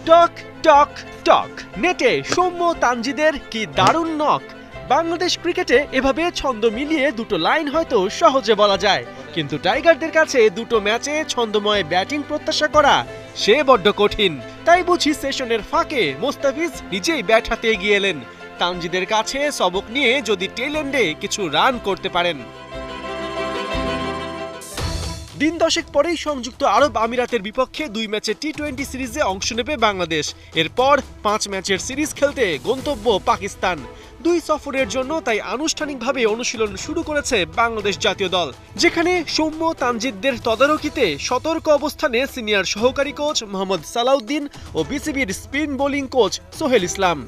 টক টক টক নেটে সৌম্য তানজিদের কি দারুণ নক। বাংলাদেশ ক্রিকেটে এভাবে ছন্দ মিলিয়ে দুটো লাইন হয়তো সহজে বলা যায়, কিন্তু টাইগারদের কাছে দুটো ম্যাচে ছন্দময় ব্যাটিং প্রত্যাশা করা সে বড্ড কঠিন। তাই বুঝি সেশনের ফাঁকে মোস্তাফিজ নিজেই ব্যাট হাতে এগিয়ে এলেন, তানজিদের কাছে সবক নিয়ে যদি টেল এন্ডে কিছু রান করতে পারেন। দিন দশেক পরেই সংযুক্ত আরব আমিরাতের বিপক্ষে 2 ম্যাচের টি-20 সিরিজে অংশ নেবে বাংলাদেশ। এরপর 5 ম্যাচের সিরিজ খেলতে গন্তব্য পাকিস্তান। 2 সফরের জন্য তাই আনুষ্ঠানিকভাবে অনুশীলন শুরু করেছে বাংলাদেশ জাতীয় দল, যেখানে সৌম্য তানজিদদের তদারকিতে সতর্ক অবস্থানে সিনিয়র সহকারী কোচ মোহাম্মদ সালাউদ্দিন ও বিসিবির স্পিন বোলিং কোচ সোহেল ইসলাম।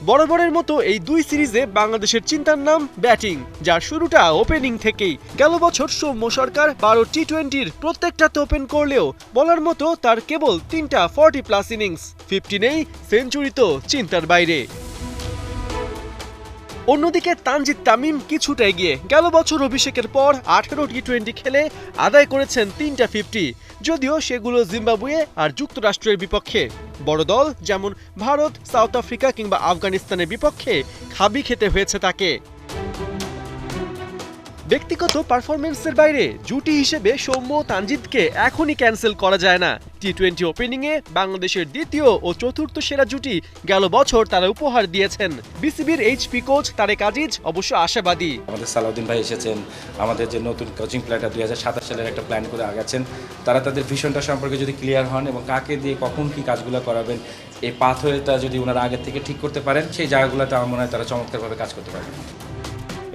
বরাবরের মতো এই 2 সিরিজে বাংলাদেশের চিন্তার নাম ব্যাটিং, যার শুরুটা ওপেনিং থেকেই। গেল বছর সৌম্য সরকার 12 টি-20-র প্রত্যেকটাতে ওপেন করলেও বলার মতো তার কেবল 3টা 40+ ইনিংস, 50 নেই, সেঞ্চুরি তো চিন্তার বাইরে। অন্যদিকে তানজিদ তামিম কিছুটা এগিয়ে। গেল বছর অভিষেকের পর 18 টি-20 খেলে আদায় করেছেন 3টা 50, যদিও সেগুলো জিম্বাবুয়ে আর যুক্তরাষ্ট্রের বিপক্ষে। বড় দল যেমন ভারত, সাউথ আফ্রিকা কিংবা আফগানিস্তানের বিপক্ষে খাবি খেতে হয়েছে তাকে। ব্যক্তিগত পারফরমেন্সের বাইরে জুটি হিসেবে সৌম্য তানজিদকে এখনই ক্যান্সেল করা যায় না। টি-20 ওপেনিংয়ে বাংলাদেশের দ্বিতীয় ও চতুর্থ সেরা জুটি গেল বছর তারা উপহার দিয়েছেন। বিসিবির এইচপি কোচ তারেক আজিজ অবশ্য আশাবাদী। আমাদের সালাউদ্দিন ভাই এসেছেন, আমাদের যে নতুন কোচিং প্ল্যানটা 2027 সালের একটা প্ল্যান করে আগাচ্ছেন, তারা তাদের ভিশনটা সম্পর্কে যদি ক্লিয়ার হন এবং কাকে দিয়ে কখন কি কাজগুলো করাবেন, এই পাথওয়েটা যদি ওনারা আগের থেকে ঠিক করতে পারেন, সেই জায়গাগুলোতে আমার মনে হয় তারা চমৎকারভাবে কাজ করতে পারবেন।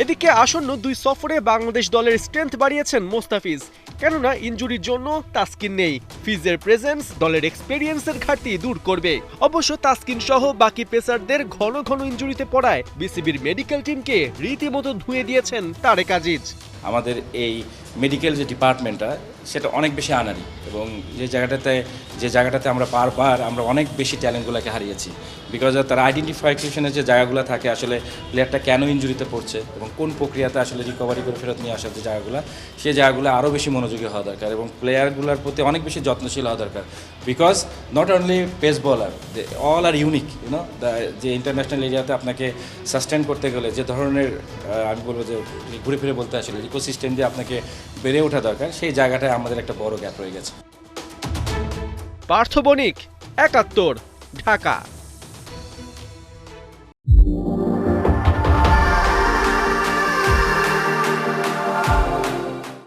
এদিকে আসন্ন 2 সফরে বাংলাদেশ দলের স্ট্রেংথ বাড়িয়েছেন মোস্তাফিজ, কেননা ইনজুরির জন্য তাসকিন নেই। ফিজের প্রেজেন্স দলের এক্সপেরিয়েন্সের ঘাটতি দূর করবে। অবশ্য তাসকিন সহ বাকি পেসারদের ঘন ঘন ইনজুরিতে পড়ায় বিসিবির মেডিকেল টিমকে রীতিমতো ধুয়ে দিয়েছেন তারেক আজিজ। আমাদের এই মেডিকেল যে ডিপার্টমেন্টটা সেটা অনেক বেশি আনারি, এবং যে জায়গাটাতে আমরা বারবার অনেক বেশি ট্যালেন্টগুলোকে হারিয়েছি। বিকজ তার আইডেন্টিফিকেশনের যে জায়গাগুলো থাকে, আসলে প্লেয়ারটা কেন ইনজুরিতে পড়ছে এবং কোন প্রক্রিয়াতে আসলে রিকভারি করে ফেরত নিয়ে আসার যে জায়গাগুলো, সেই জায়গাগুলো আরও বেশি মনোযোগী হওয়া দরকার এবং প্লেয়ারগুলোর প্রতি অনেক বেশি যত্নশীল হওয়া দরকার। Because not only pace bowler, all are unique, যে ইন্টারন্যাশনাল এরিয়াতে আপনাকে সাস্টেন করতে গেলে যে ধরনের আমি বলবো যে ঘুরে ফিরে বলতে আসলে ইকোসিস্টেম দিয়ে আপনাকে বেড়ে ওঠা দরকার, সেই জায়গাটায় আমাদের একটা বড় গ্যাপ রয়ে গেছে। পার্থ বণিক, ৭১, ঢাকা।